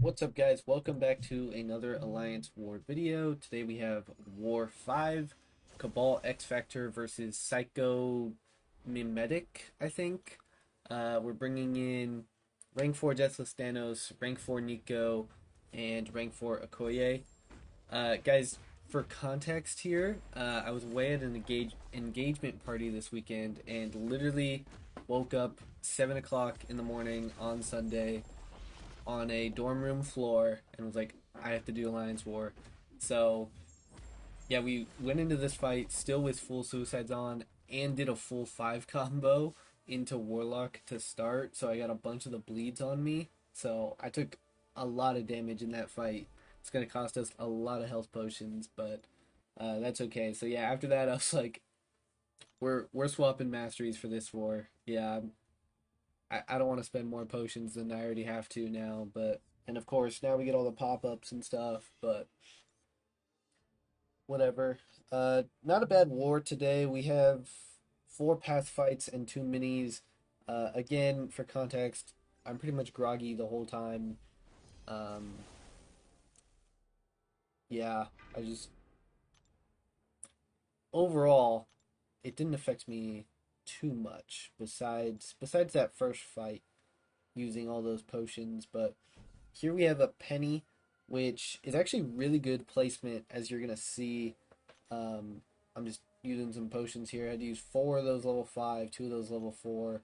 What's up, guys? Welcome back to another Alliance War video. Today we have War 5, Cabal X Factor versus Psycho Mimetic, I think. We're bringing in rank 4 Deathless Thanos, rank 4 Nico, and rank 4 Okoye. Guys, for context here, I was away at an engagement party this weekend and literally woke up 7 o'clock in the morning on Sunday on a dorm room floor and was like, I have to do Alliance War. So, yeah, we went into this fight still with full suicides on and did a full 5 combo into Warlock to start. So I got a bunch of the bleeds on me. So I took a lot of damage in that fight. It's going to cost us a lot of health potions, but that's okay. So yeah, after that, I was like, we're swapping masteries for this war. Yeah, I don't want to spend more potions than I already have to now, but and of course now we get all the pop-ups and stuff, but whatever. Not a bad war today. We have 4 path fights and 2 minis. Again, for context, I'm pretty much groggy the whole time. Um, yeah, I just overall it didn't affect me too much besides that first fight using all those potions, but here we have a Peni, which is actually really good placement, as you're gonna see. I'm just using some potions here. I had to use 4 of those level 5, 2 of those level 4,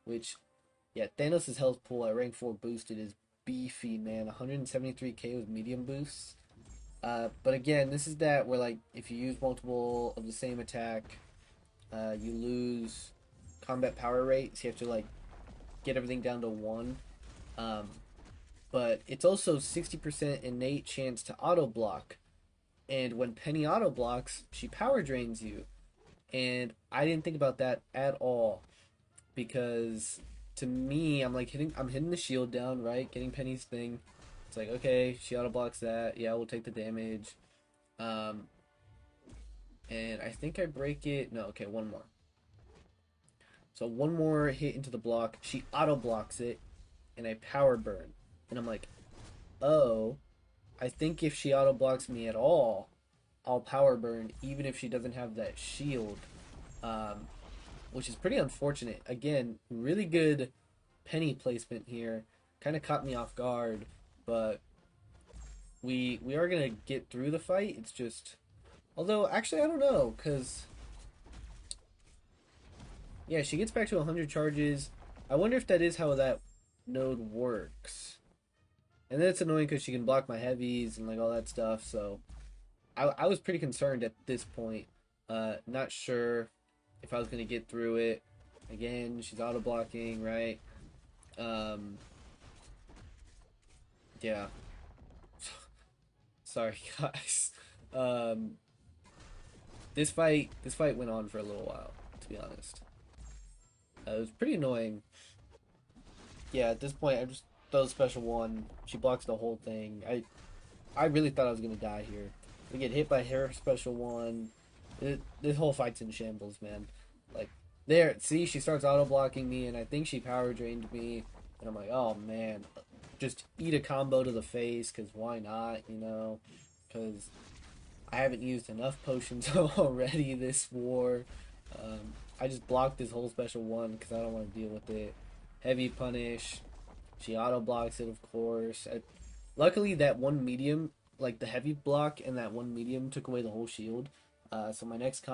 which, yeah, Thanos' health pool at rank 4 boosted is beefy, man. 173k with medium boosts. But again, this is that where, like, if you use multiple of the same attack, you lose combat power rate, so you have to, like, get everything down to 1. Um, but it's also 60% innate chance to auto block. And when Peni auto blocks, she power drains you. And I didn't think about that at all because to me, I'm hitting the shield down, right? Getting Penny's thing. It's like, okay, she auto blocks that. Yeah, we'll take the damage. Um, and I think I break it. No, okay, one more. So one more hit into the block. She auto blocks it, and I power burn. And I'm like, oh, I think if she auto blocks me at all, I'll power burn even if she doesn't have that shield, um, which is pretty unfortunate. Again, really good Peni placement here. Kind of caught me off guard, but we are gonna get through the fight. It's just, although actually I don't know, cause yeah, she gets back to 100 charges. I wonder if that is how that node works. And then it's annoying because she can block my heavies and like all that stuff. So I was pretty concerned at this point. Not sure if I was going to get through it. Again, she's auto blocking, right? Um, yeah. Sorry, guys. Um, this fight went on for a little while, to be honest. It was pretty annoying. Yeah, at this point, I just throw special one. She blocks the whole thing. I really thought I was gonna die here. We get hit by her special one. This whole fight's in shambles, man. Like, there, see, she starts auto blocking me, and I think she power drained me, and I'm like, oh man, just eat a combo to the face, cause why not, you know? Cause I haven't used enough potions already this war. I just blocked this whole special one because I don't want to deal with it. Heavy punish. She auto blocks it, of course. Luckily, that one medium, like the heavy block and that one medium, took away the whole shield. So my next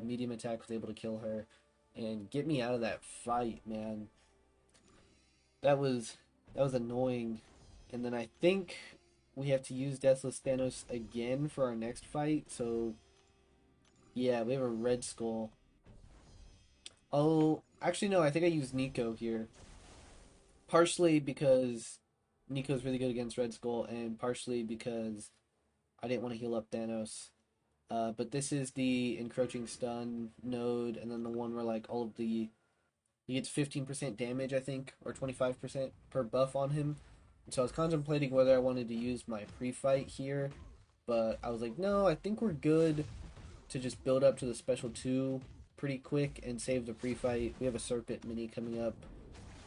medium attack was able to kill her and get me out of that fight, man. That was annoying. And then I think we have to use Deathless Thanos again for our next fight. So yeah, we have a Red Skull. Oh, actually no, I think I used Nico here. Partially because Nico's really good against Red Skull, and partially because I didn't want to heal up Thanos. But this is the encroaching stun node, and then the one where like all of the he gets 15% damage, I think, or 25% per buff on him. And so I was contemplating whether I wanted to use my pre-fight here, but I was like, no, I think we're good to just build up to the special 2 pretty quick and save the pre-fight. We have a Serpent mini coming up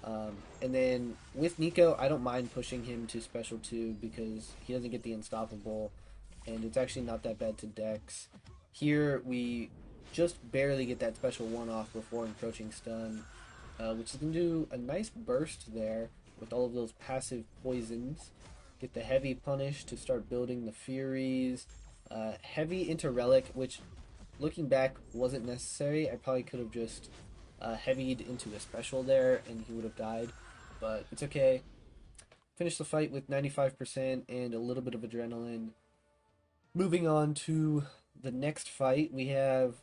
And then with Nico, I don't mind pushing him to special 2 because he doesn't get the unstoppable, and it's actually not that bad to Dex. Here we just barely get that special 1 off before encroaching stun, which is going to do a nice burst there with all of those passive poisons. Get the heavy punish to start building the Furies. Heavy into Relic, which looking back wasn't necessary. I probably could have just heavied into a special there and he would have died, but it's okay. Finish the fight with 95% and a little bit of adrenaline. Moving on to the next fight, we have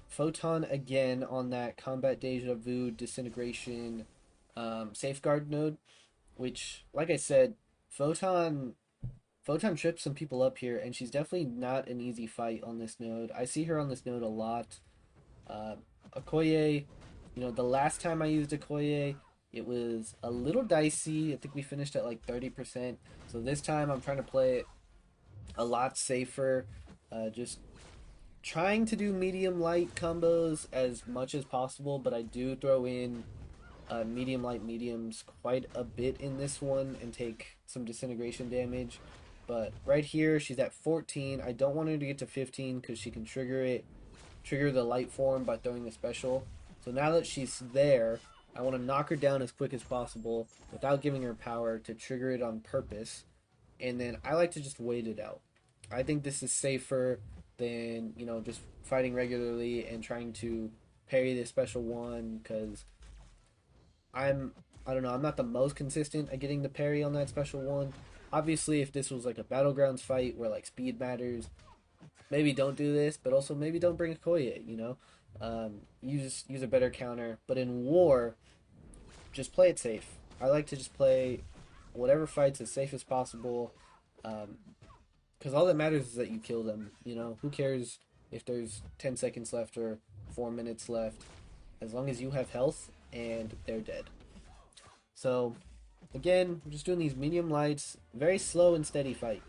Photon again on that Combat Deja Vu Disintegration Safeguard node, which, like I said, Photon trips some people up here, and she's definitely not an easy fight on this node. I see her on this node a lot. Uh, Okoye, the last time I used Okoye, it was a little dicey. I think we finished at like 30%. So this time I'm trying to play it a lot safer. Just trying to do medium light combos as much as possible, but I do throw in medium light mediums quite a bit in this one and take some disintegration damage. But right here, she's at 14. I don't want her to get to 15 because she can trigger the light form by throwing the special. So now that she's there, I want to knock her down as quick as possible without giving her power to trigger it on purpose. And then I like to just wait it out. I think this is safer than, just fighting regularly and trying to parry the special 1 because I don't know, I'm not the most consistent at getting the parry on that special 1. Obviously, if this was like a battlegrounds fight where like speed matters, maybe don't do this, but also maybe don't bring a Koye, use a better counter. But in war, just play it safe. I like to just play whatever fights as safe as possible, because all that matters is that you kill them. Who cares if there's 10 seconds left or 4 minutes left, as long as you have health and they're dead. So again, I'm just doing these medium lights, very slow and steady fight.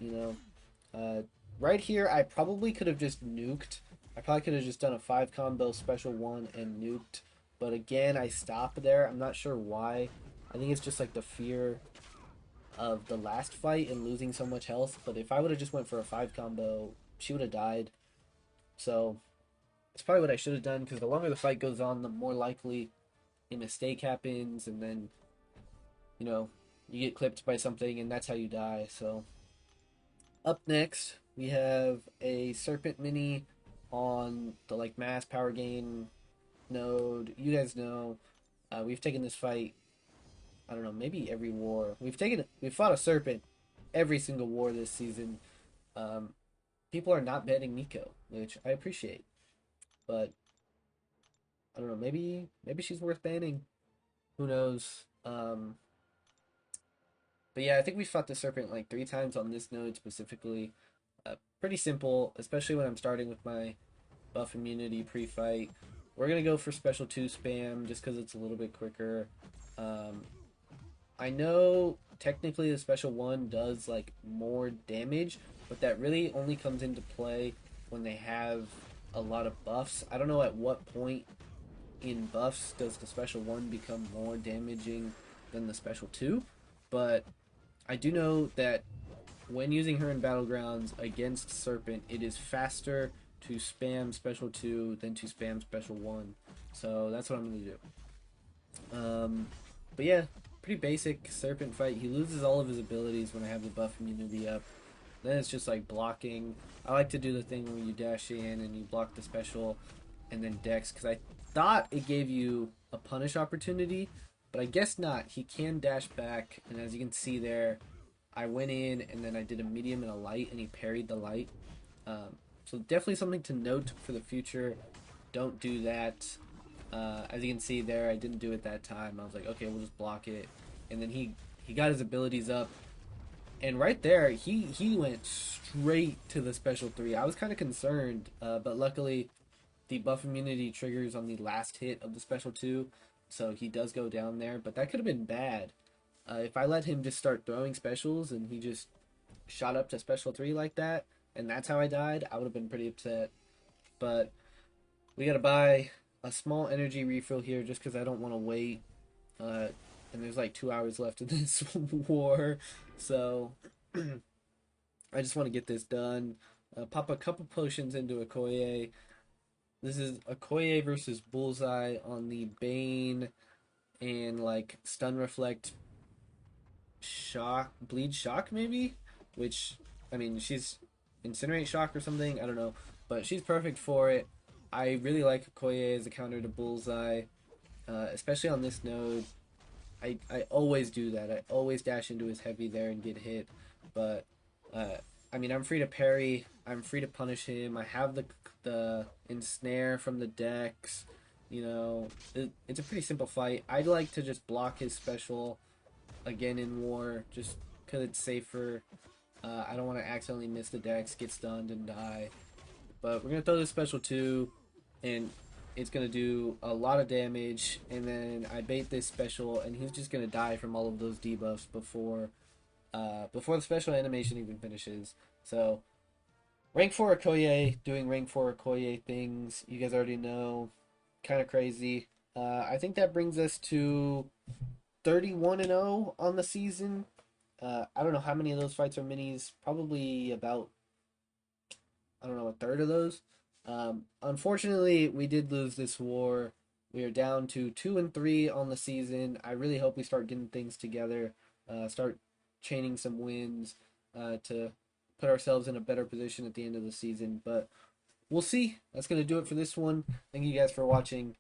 Right here, I probably could have just nuked. I probably could have just done a 5 combo special 1 and nuked. But again, I stopped there. I'm not sure why. I think it's just like the fear of the last fight and losing so much health. But if I would have just went for a 5 combo, she would have died. So it's probably what I should have done, because the longer the fight goes on, the more likely a mistake happens, and then, you get clipped by something, and that's how you die. So up next, we have a Serpent Mini on the mass power gain node. You guys know, we've taken this fight, I don't know, maybe every war. We've fought a Serpent every single war this season. People are not banning Nico, which I appreciate, but I don't know, maybe she's worth banning. Who knows? But yeah, I think we fought the Serpent like 3 times on this node specifically. Pretty simple, especially when I'm starting with my buff immunity pre-fight. We're going to go for special 2 spam just because it's a little bit quicker. I know technically the special 1 does like more damage, but that really only comes into play when they have a lot of buffs. I don't know at what point in buffs does the special 1 become more damaging than the special 2, but I do know that when using her in Battlegrounds against Serpent, it is faster to spam special 2 than to spam special 1. So that's what I'm going to do. But yeah, pretty basic Serpent fight. He loses all of his abilities when I have the buff immunity up. Then it's just like blocking. I like to do the thing where you dash in and you block the special and then Dex, because I thought it gave you a punish opportunity, but I guess not. He can dash back, and as you can see there, I went in and then I did a medium and a light, and he parried the light. So definitely something to note for the future. Don't do that. As you can see there, I didn't do it that time. I was like, okay, we'll just block it. And then he got his abilities up. And right there, he went straight to the special 3. I was kind of concerned, but luckily the buff immunity triggers on the last hit of the special 2. So he does go down there, but that could have been bad. If I let him just start throwing specials and he just shot up to special 3 like that, and that's how I died, I would have been pretty upset. But we gotta buy a small energy refill here just because I don't want to wait. and there's like 2 hours left of this war, so I just want to get this done. Pop a couple potions into Okoye. This is Okoye versus Bullseye on the Bane and like Stun Reflect Shock, Bleed Shock maybe? Which, I mean, she's Incinerate Shock or something, I don't know. But she's perfect for it. I really like Okoye as a counter to Bullseye, especially on this node. I always do that. I always dash into his heavy there and get hit. But I mean, I'm free to parry. I'm free to punish him. I have the ensnare from the decks. You know, it's a pretty simple fight. I'd like to just block his special again in war, just because it's safer. I don't want to accidentally miss the decks, get stunned, and die. But we're gonna throw this special too, and it's gonna do a lot of damage. And then I bait this special, and he's just gonna die from all of those debuffs before the special animation even finishes. So, rank 4 Okoye, doing rank 4 Okoye things. You guys already know. Kind of crazy. I think that brings us to 31-0 on the season. I don't know how many of those fights are minis. Probably about, I don't know, a third of those. Unfortunately, we did lose this war. We are down to 2-3 on the season. I really hope we start getting things together. Start chaining some wins to put ourselves in a better position at the end of the season. But we'll see. That's going to do it for this one. Thank you guys for watching.